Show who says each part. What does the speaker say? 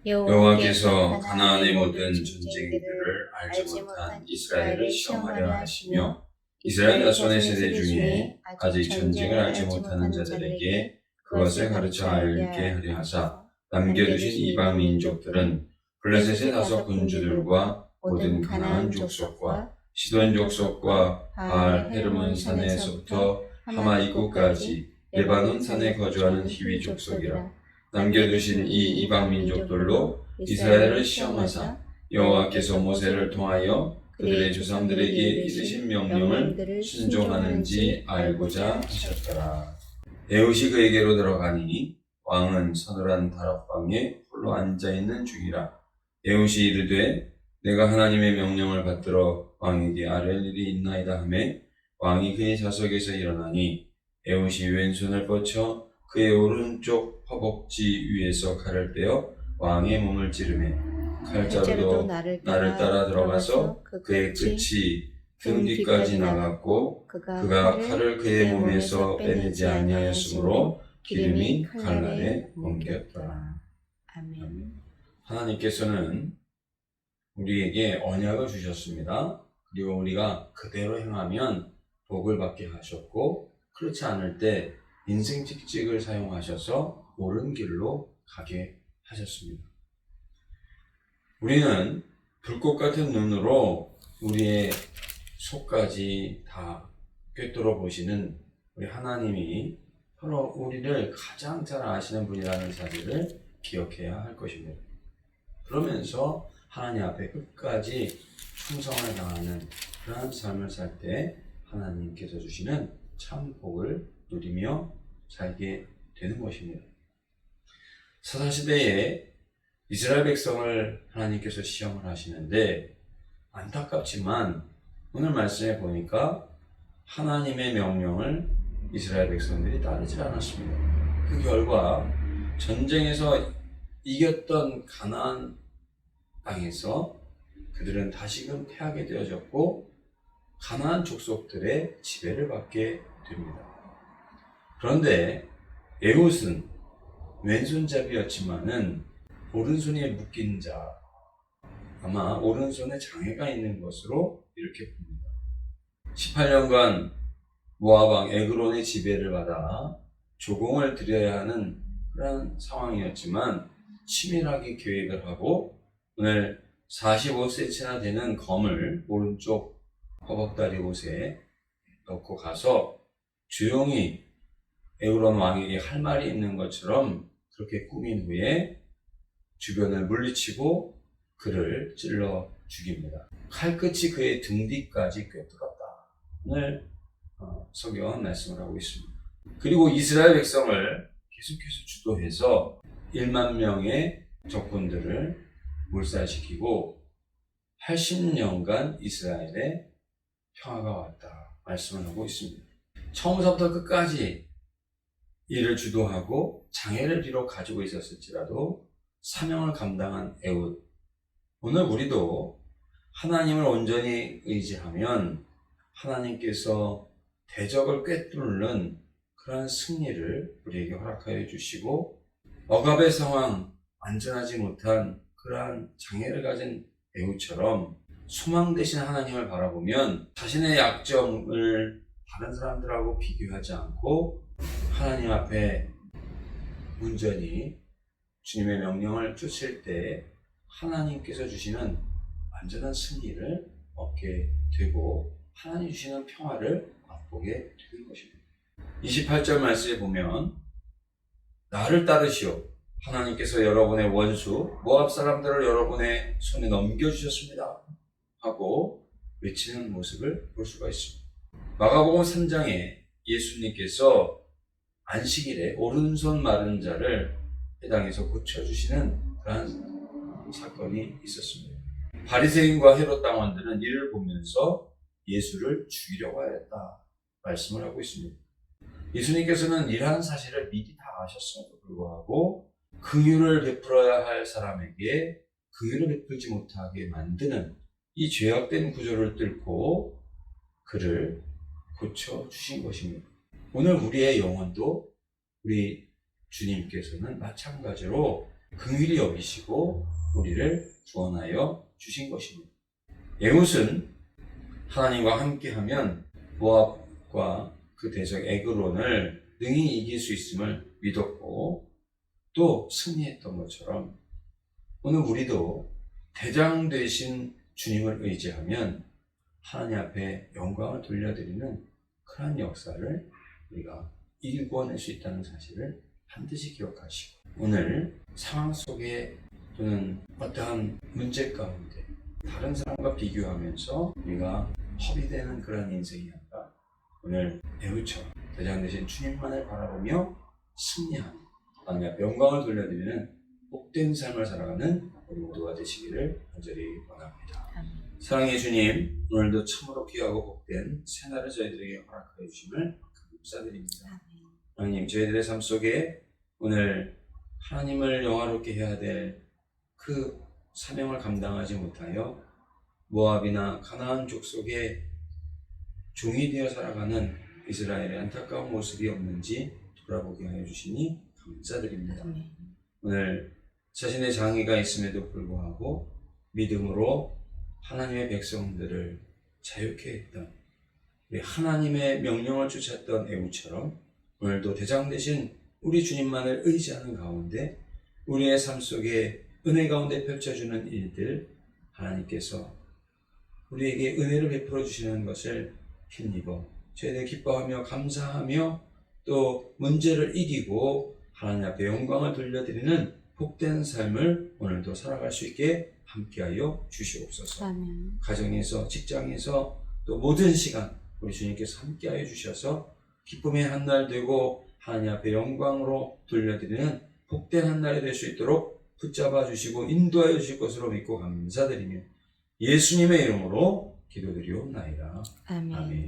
Speaker 1: 여호와께서 가나안의 모든 전쟁들을 알지 못한 이스라엘을 시험하려 하시며 이스라엘 자손의 세대 중에 아직 전쟁을 알지 못하는 자들에게 그것을 가르쳐 알게 하려 하사 남겨두신 이방 민족들은 블레셋의 다섯 군주들과 모든 가나안 족속과 시돈 족속과 바알 헤르몬 산에서부터 하마 입구까지 레바논 산에 거주하는 히위 족속이라. 남겨두신 이 이방 민족들로 이스라엘을 시험하사 여호와께서 모세를 통하여 그들의 조상들에게 이르신 명령을 순종하는지 알고자 하셨더라. 에훗이 그에게로 들어가니 왕은 서늘한 다락방에 홀로 앉아있는 중이라. 에훗이 이르되 내가 하나님의 명령을 받들어 왕에게 아뢰할 일이 있나이다 하매 왕이 그의 좌석에서 일어나니 에훗이 왼손을 뻗쳐 그의 오른쪽 허벅지 위에서 칼을 떼어 왕의 몸을 찌르매 칼자루도 나를 따라 들어가서 그의 끝이 등 뒤까지 나갔고 그가 칼을 그의 몸에서 빼내지 아니하였으므로 기름이 칼날에 옮겼더라. 아멘. 하나님께서는 우리에게 언약을 주셨습니다. 그리고 우리가 그대로 행하면 복을 받게 하셨고 그렇지 않을 때 인생 직직을 사용하셔서 옳은 길로 가게 하셨습니다. 우리는 불꽃 같은 눈으로 우리의 속까지 다 꿰뚫어 보시는 우리 하나님이 바로 우리를 가장 잘 아시는 분이라는 사실을 기억해야 할 것입니다. 그러면서 하나님 앞에 끝까지 충성을 다하는 그런 삶을 살 때 하나님께서 주시는 참 복을 누리며 살게 되는 것입니다. 사사시대에 이스라엘 백성을 하나님께서 시험을 하시는데 안타깝지만 오늘 말씀에 보니까 하나님의 명령을 이스라엘 백성들이 따르지 않았습니다. 그 결과 전쟁에서 이겼던 가나안 땅에서 그들은 다시금 패하게 되어졌고 가나안 족속들의 지배를 받게 됩니다. 그런데 에훗은 왼손잡이였지만은 오른손에 묶인 자, 아마 오른손에 장애가 있는 것으로 이렇게 봅니다. 18년간 모압 왕 에그론의 지배를 받아 조공을 드려야 하는 그런 상황이었지만 치밀하게 계획을 하고 오늘 45cm나 되는 검을 오른쪽 허벅다리 곳에 넣고 가서 조용히 에그론 왕에게 할 말이 있는 것처럼 그렇게 꾸민 후에 주변을 물리치고 그를 찔러 죽입니다. 칼끝이 그의 등 뒤까지 꿰뚫었다. 오늘 성경은 말씀을 하고 있습니다. 그리고 이스라엘 백성을 계속해서 주도해서 1만 명의 적군들을 몰살시키고 80년간 이스라엘에 평화가 왔다 말씀을 하고 있습니다. 처음부터 끝까지 이를 주도하고 장애를 비록 가지고 있었을지라도 사명을 감당한 에훗. 오늘 우리도 하나님을 온전히 의지하면 하나님께서 대적을 꿰뚫는 그러한 승리를 우리에게 허락하여 주시고 억압의 상황, 안전하지 못한 그러한 장애를 가진 에훗처럼 소망 되신 하나님을 바라보면 자신의 약점을 다른 사람들하고 비교하지 않고 하나님 앞에 온전히 주님의 명령을 쫓을 때 하나님께서 주시는 완전한 승리를 얻게 되고 하나님 주시는 평화를 맛보게 되는 것입니다. 28절 말씀에 보면 나를 따르시오. 하나님께서 여러분의 원수 모압 사람들을 여러분의 손에 넘겨주셨습니다 하고 외치는 모습을 볼 수가 있습니다. 마가복음 3장에 예수님께서 안식일에 오른손 마른 자를 해당해서 고쳐주시는 그러한 사건이 있었습니다. 바리새인과 헤롯 당원들은 이를 보면서 예수를 죽이려고 하였다 말씀을 하고 있습니다. 예수님께서는 이러한 사실을 미리 다 아셨음에도 불구하고 긍휼을 베풀어야 할 사람에게 긍휼을 베풀지 못하게 만드는 이 죄악된 구조를 뚫고 그를 고쳐주신 것입니다. 오늘 우리의 영혼도 우리 주님께서는 마찬가지로 긍휼히 여기시고 우리를 구원하여 주신 것입니다. 에훗은 하나님과 함께하면 모압과 그 대적 에그론을 능히 이길 수 있음을 믿었고 또 승리했던 것처럼 오늘 우리도 대장 되신 주님을 의지하면 하나님 앞에 영광을 돌려드리는 그런 역사를 우리가 일궈낼 수 있다는 사실을 반드시 기억하시고 오늘 상황 속에 또는 어떠한 문제 가운데 다른 사람과 비교하면서 우리가 허비되는 그런 인생이 아니라 오늘 에훗처럼 대장 되신 주님만을 바라보며 승리하는 하나님 앞에 영광을 돌려드리는 복된 삶을 살아가는 우리 모두가 되시기를 간절히 원합니다. 사랑의 주님, 오늘도 참으로 귀하고 복된 새날을 저희들에게 허락하여 주심을 감사드립니다. 하나님, 저희들의 삶 속에 오늘 하나님을 영화롭게 해야 될 그 사명을 감당하지 못하여 모압이나 가나안 족속의 종이 되어 살아가는 이스라엘의 안타까운 모습이 없는지 돌아보게 하여 주시니 감사드립니다. 오늘 자신의 장애가 있음에도 불구하고 믿음으로 하나님의 백성들을 자유케 했던 우리 하나님의 명령을 쫓았던 에훗처럼 오늘도 대장 되신 우리 주님만을 의지하는 가운데 우리의 삶 속에 은혜 가운데 펼쳐주는 일들 하나님께서 우리에게 은혜를 베풀어 주시는 것을 힘입어 저희들 기뻐하며 감사하며 또 문제를 이기고 하나님 앞에 영광을 돌려드리는 복된 삶을 오늘도 살아갈 수 있게 함께하여 주시옵소서.
Speaker 2: 아멘.
Speaker 1: 가정에서 직장에서 또 모든 시간 우리 주님께서 함께하여 주셔서 기쁨의 한날 되고 하나님 앞에 영광으로 돌려드리는 복된 한날이 될 수 있도록 붙잡아 주시고 인도하여 주실 것으로 믿고 감사드리며 예수님의 이름으로 기도드리옵나이다.
Speaker 2: 아멘.
Speaker 1: 아멘.